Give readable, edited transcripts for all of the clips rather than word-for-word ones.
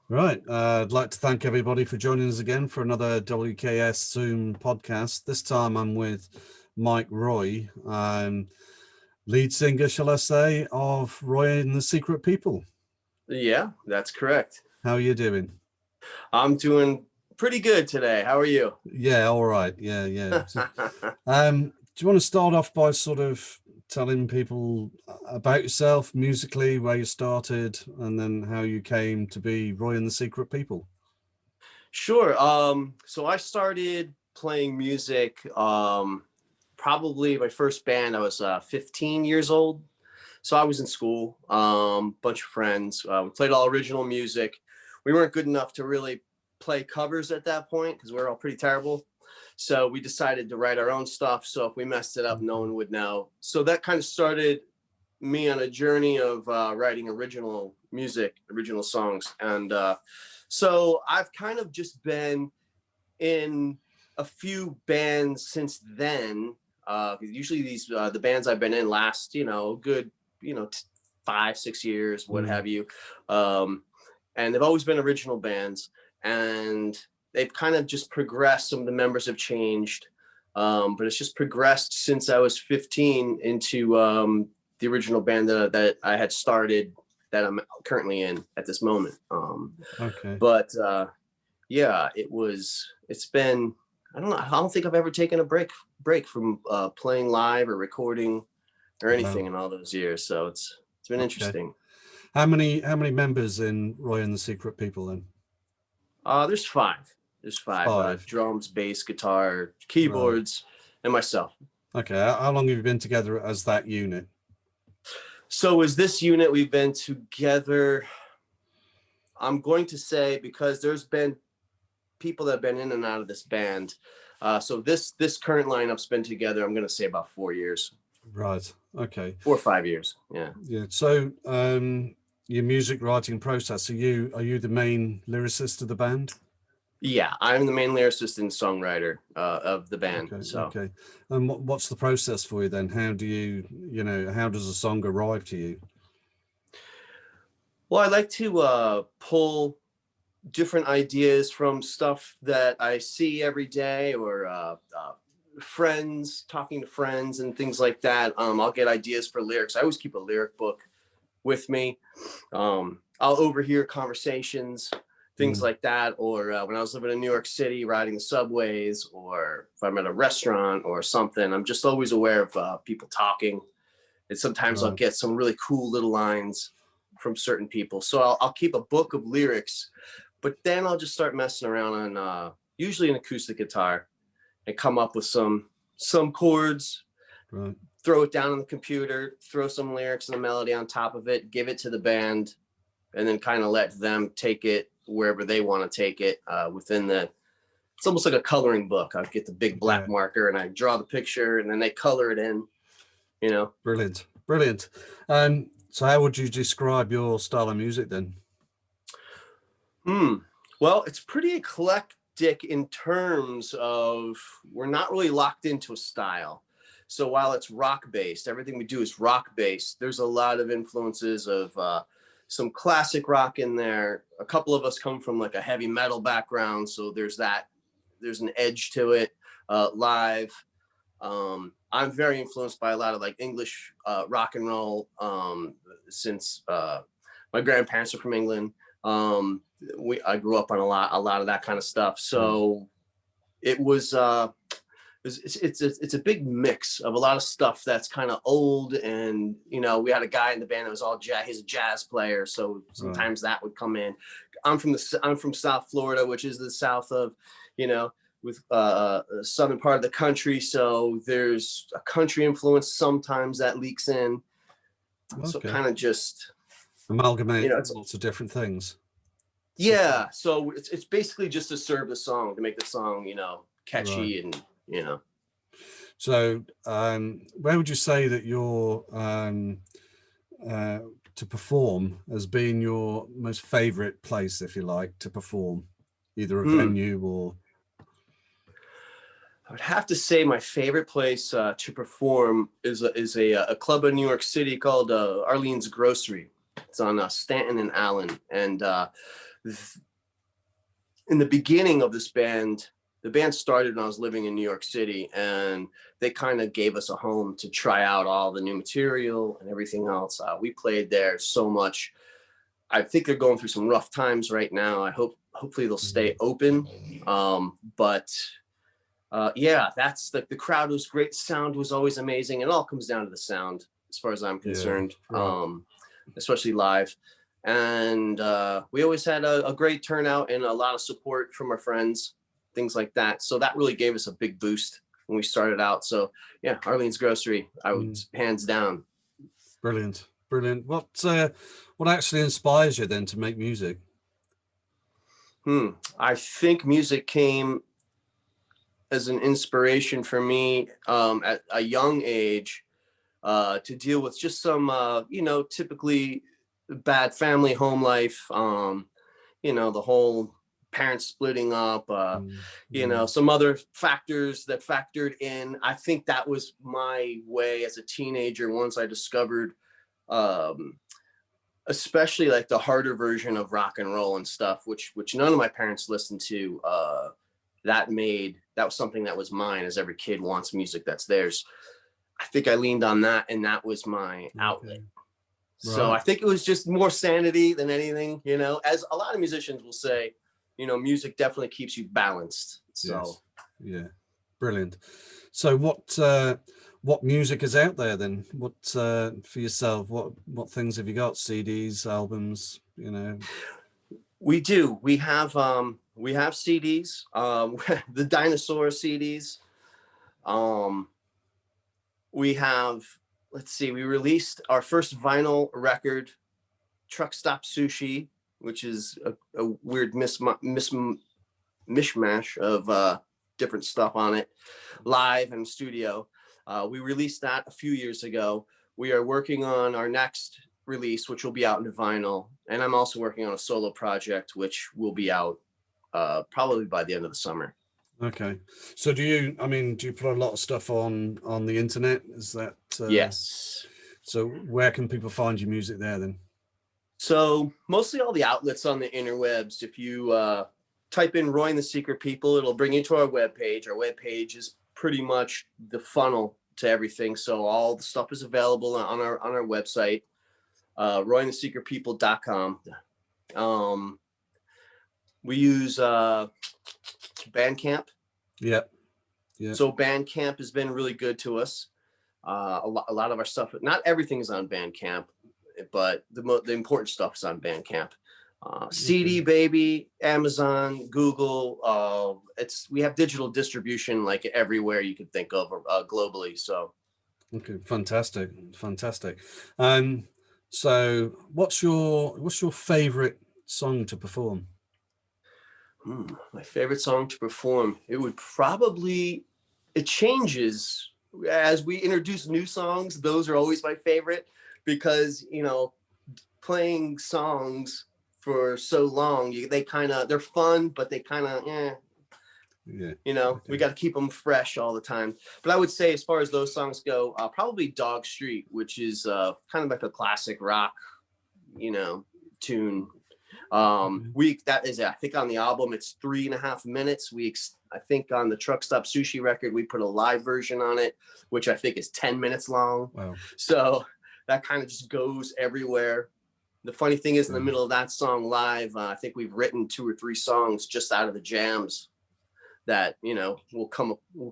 Right. I'd like to thank everybody for joining us again for another WKS Zoom podcast. This time I'm with Mike Roi, lead singer, shall I say, of Roy and the Secret People. Yeah, that's correct. How are you doing? I'm doing pretty good today. How are you? Yeah, all right. Yeah. Do you want to start off by sort of telling people about yourself musically, where you started, and then how you came to be Roy and the Secret People? Sure. So I started playing music. Probably my first band. I was 15 years old. So I was in school. Bunch of friends. We played all original music. We weren't good enough to really play covers at that point because we were all pretty terrible. So we decided to write our own stuff. So if we messed it up, no one would know. So that kind of started me on a journey of writing original music, original songs. And so I've kind of just been in a few bands since then. Usually these the bands I've been in last, good, 5-6 years, what have you. And they've always been original bands, and they've kind of just progressed. Some of the members have changed, but it's just progressed since I was 15 into the original band that I had started, that I'm currently in at this moment. Okay. But yeah, it's been, I don't know. I don't think I've ever taken a break from playing live or recording or anything Wow. in all those years. So it's been Okay. interesting. How many members in Roy and the Secret People then? There's five. There's five. Five. Drums, bass, guitar, Right. keyboards, and myself. Okay. How long have you been together as that unit? So as this unit, we've been together, I'm going to say, because there's been people that have been in and out of this band. So this current lineup's been together, I'm going to say about 4 years, Right. Okay. 4 or 5 years. Yeah. Yeah. So, your music writing process, are you the main lyricist of the band? Yeah, I'm the main lyricist and songwriter of the band. Okay. So, Okay. And what's the process for you then? How do how does a song arrive to you? well, I like to pull different ideas from stuff that I see every day, or friends, talking to friends and things like that. I'll get ideas for lyrics. I always keep a lyric book with me. I'll overhear conversations, things Mm, like that. Or when I was living in New York City, riding the subways, or if I'm at a restaurant or something, I'm just always aware of people talking. And sometimes I'll right. get some really cool little lines from certain people. So I'll keep a book of lyrics, but then I'll just start messing around on usually an acoustic guitar, and come up with some chords, Right. throw it down on the computer, throw some lyrics and a melody on top of it, give it to the band, and then kind of let them take it wherever they want to take it within the. It's almost like a coloring book. I get the big Yeah. black marker and I draw the picture, and then they color it in. You know. Brilliant. Brilliant. So how would you describe your style of music then? Hmm. Well, it's pretty eclectic in terms of, we're not really locked into a style. So while it's rock based, everything we do is rock based. There's a lot of influences of some classic rock in there. A couple of us come from like a heavy metal background, so there's that. There's an edge to it. Live, I'm very influenced by a lot of like English rock and roll, since my grandparents are from England. I grew up on a lot of that kind of stuff. Mm, So it was it's a big mix of a lot of stuff that's kind of old. And we had a guy in the band that was all jazz. He's a jazz player, so right. sometimes that would come in. I'm from South Florida, which is the south of, you know with southern part of the country, so there's a country influence sometimes that leaks in. So Okay. kind of just, Amalgamate it's, lots of different things. So, yeah, so it's basically just to serve the song, to make the song, right. catchy, and So, where would you say that your uh, to perform has been your most favorite place, if you like, to perform, either a hmm, venue or? I would have to say my favorite place to perform is a club in New York City called Arlene's Grocery. It's on Stanton and Allen, and in the beginning of this band, the band started when I was living in New York City, and they kind of gave us a home to try out all the new material and everything else. We played there so much. I think they're going through some rough times right now. Hopefully they'll stay open. Yeah, that's the crowd was great. Sound was always amazing. It all comes down to the sound as far as I'm concerned, right. Especially live. And we always had a great turnout and a lot of support from our friends, things like that. So that really gave us a big boost when we started out. So yeah, Arlene's Grocery, I would hands down. Brilliant. Brilliant. What actually inspires you then to make music? I think music came as an inspiration for me at a young age to deal with just some, typically bad family home life, the whole parents splitting up, some other factors that factored in. I think that was my way as a teenager once I discovered especially like the harder version of rock and roll and stuff, which none of my parents listened to. That was something that was mine, as every kid wants music that's theirs. I think I leaned on that, and that was my outlet. Right. So I think it was just more sanity than anything, as a lot of musicians will say, music definitely keeps you balanced. So yes. Yeah, brilliant. So what music is out there then? What for yourself? What things have you got? CDs, albums? We do. We have CDs. The Dinosaur CDs. We have. Let's see. We released our first vinyl record, Truck Stop Sushi, which is a weird mishmash of different stuff on it, live and studio. We released that a few years ago. We are working on our next release, which will be out in vinyl. And I'm also working on a solo project, which will be out probably by the end of the summer. Okay. So do you put a lot of stuff on the internet? Is that? Yes. So where can people find your music there then? So mostly all the outlets on the interwebs. If you type in Roi and the Secret People, it'll bring you to our webpage. Our webpage is pretty much the funnel to everything. So all the stuff is available on our website, roiandthesecretpeople.com. We use Bandcamp. Yeah. So Bandcamp has been really good to us. A lot of our stuff, not everything is on Bandcamp, but the important stuff is on Bandcamp. CD Baby, Amazon, Google. We have digital distribution like everywhere you could think of globally. So. Okay, fantastic. So what's your favorite song to perform? My favorite song to perform, it changes as we introduce new songs. Those are always my favorite because, playing songs for so long, they're fun, but they kind of, we got to keep them fresh all the time. But I would say as far as those songs go, probably Dog Street, which is kind of like a classic rock, tune. That is, I think on the album, it's 3.5 minutes. I think on the Truck Stop Sushi record, we put a live version on it, which I think is 10 minutes long. Wow. So that kind of just goes everywhere. The funny thing is in the middle of that song live, I think we've written 2 or 3 songs just out of the jams that, will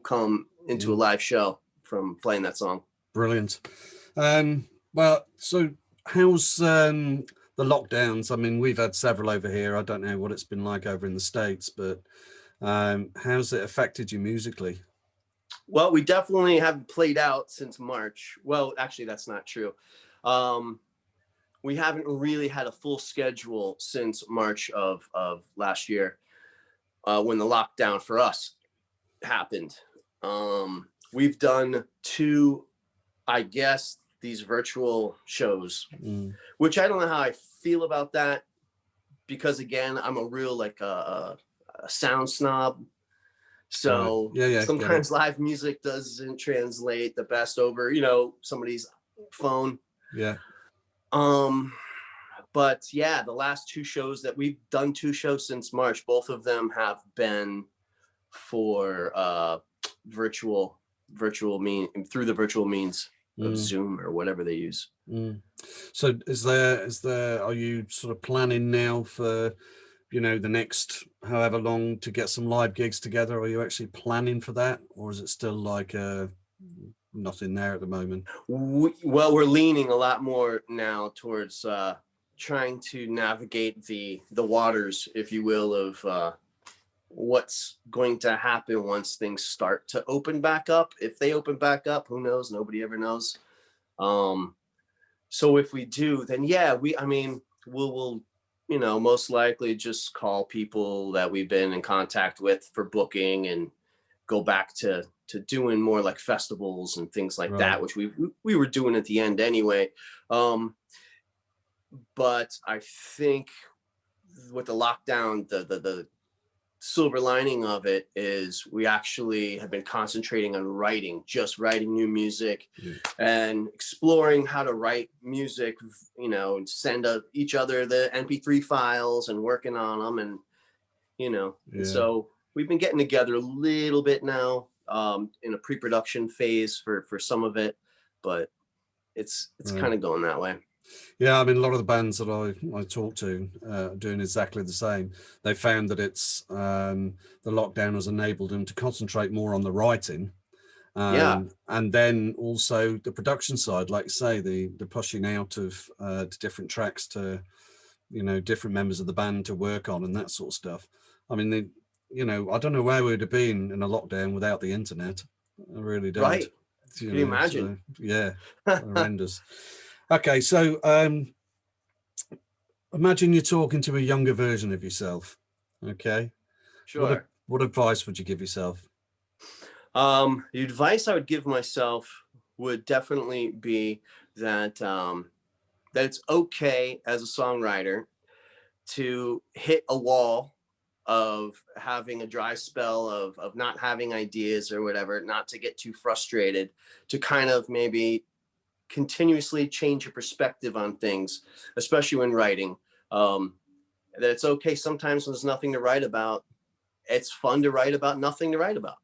come into a live show from playing that song. Brilliant. Well, so how's the lockdowns? We've had several over here. I don't know what it's been like over in the States, but how's it affected you musically? Well, we definitely haven't played out since March. Well, actually, that's not true. We haven't really had a full schedule since March of last year when the lockdown for us happened. We've done 2, I guess, these virtual shows, which I don't know how I feel about that because, again, I'm a real a sound snob. So sometimes live music doesn't translate the best over, somebody's phone. Yeah. But yeah, the last two shows that we've done, 2 shows since March, both of them have been for virtual through the virtual means of Zoom or whatever they use. So are you sort of planning now for, you know, the next however long to get some live gigs together? Are you actually planning for that, or is it still like nothing there at the moment? Well, we're leaning a lot more now towards trying to navigate the waters, if you will, of what's going to happen once things start to open back up. If they open back up, who knows? Nobody ever knows. So if we do, then yeah, we'll you know, most likely just call people that we've been in contact with for booking and go back to doing more like festivals and things like that, which we were doing at the end anyway. But I think with the lockdown, the silver lining of it is we actually have been concentrating on just writing new music and exploring how to write music, you know, and send each other the MP3 files and working on them. And, you know, so we've been getting together a little bit now in a pre-production phase for some of it, but it's kind of going that way. Yeah, I mean, a lot of the bands that I talk to are doing exactly the same. They found that it's the lockdown has enabled them to concentrate more on the writing, and then also the production side, like you say, the pushing out of to different tracks to, you know, different members of the band to work on and that sort of stuff. I mean, you know, I don't know where we'd have been in a lockdown without the internet. I really don't. Right? Can you imagine? So, yeah, horrendous. Okay, so imagine you're talking to a younger version of yourself. Okay. Sure. What advice would you give yourself? The advice I would give myself would definitely be that that it's okay as a songwriter to hit a wall of having a dry spell of not having ideas or whatever, not to get too frustrated, to kind of maybe continuously change your perspective on things, especially when writing. That it's okay sometimes when there's nothing to write about. It's fun to write about nothing to write about.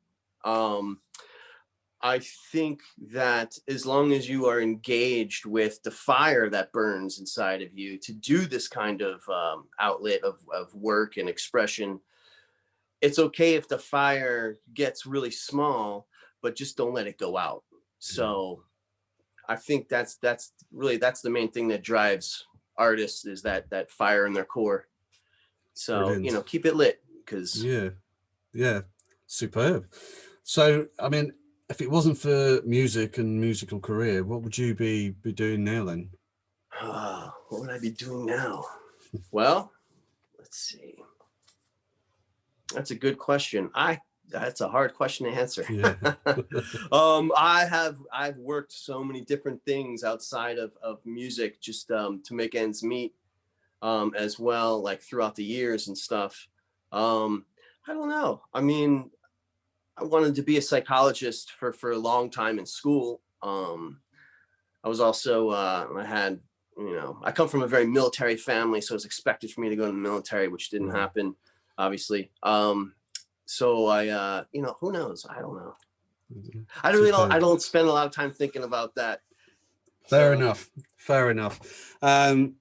I think that as long as you are engaged with the fire that burns inside of you to do this kind of outlet of work and expression, it's okay if the fire gets really small, but just don't let it go out. So I think that's the main thing that drives artists, is that fire in their core. So, brilliant. You know, keep it lit, because yeah, superb. So, I mean, if it wasn't for music and musical career, what would you be doing now then? What would I be doing now? Well, let's see. That's a good question. That's a hard question to answer. Yeah. I've worked so many different things outside of music, just to make ends meet, as well, like throughout the years and stuff. I don't know. I mean, I wanted to be a psychologist for a long time in school. I was also, I come from a very military family, so it was expected for me to go to the military, which didn't happen, obviously. So I, who knows? I don't know. I don't spend a lot of time thinking about that. Fair enough. I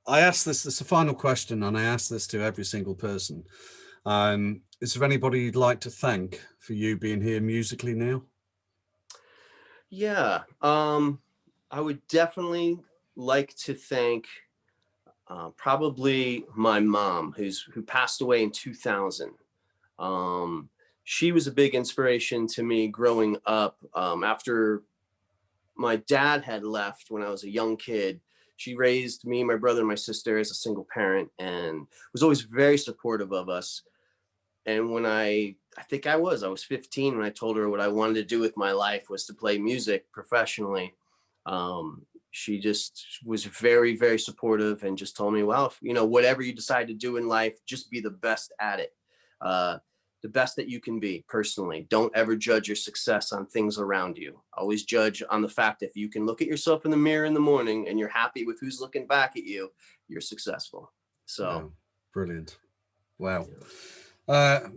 asked this is the final question, and I ask this to every single person. Is there anybody you'd like to thank for you being here musically now? Yeah, I would definitely like to thank probably my mom, who passed away in 2000. She was a big inspiration to me growing up. After my dad had left when I was a young kid, she raised me, my brother, and my sister as a single parent, and was always very supportive of us. And when I think I was 15 when I told her what I wanted to do with my life was to play music professionally. She just was very, very supportive and just told me, well, whatever you decide to do in life, just be the best at it. the best that you can be personally. Don't ever judge your success on things around you. Always judge on the fact if you can look at yourself in the mirror in the morning and you're happy with who's looking back at you, you're successful. So wow, brilliant. Wow.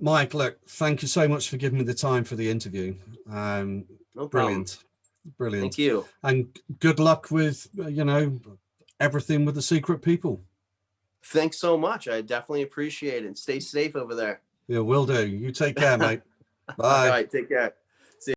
Mike, look, thank you so much for giving me the time for the interview. no problem. Brilliant. Brilliant. Thank you. And good luck with, everything with the Secret People. Thanks so much. I definitely appreciate it. Stay safe over there. Yeah, will do. You take care, mate. All Bye. right. Take care.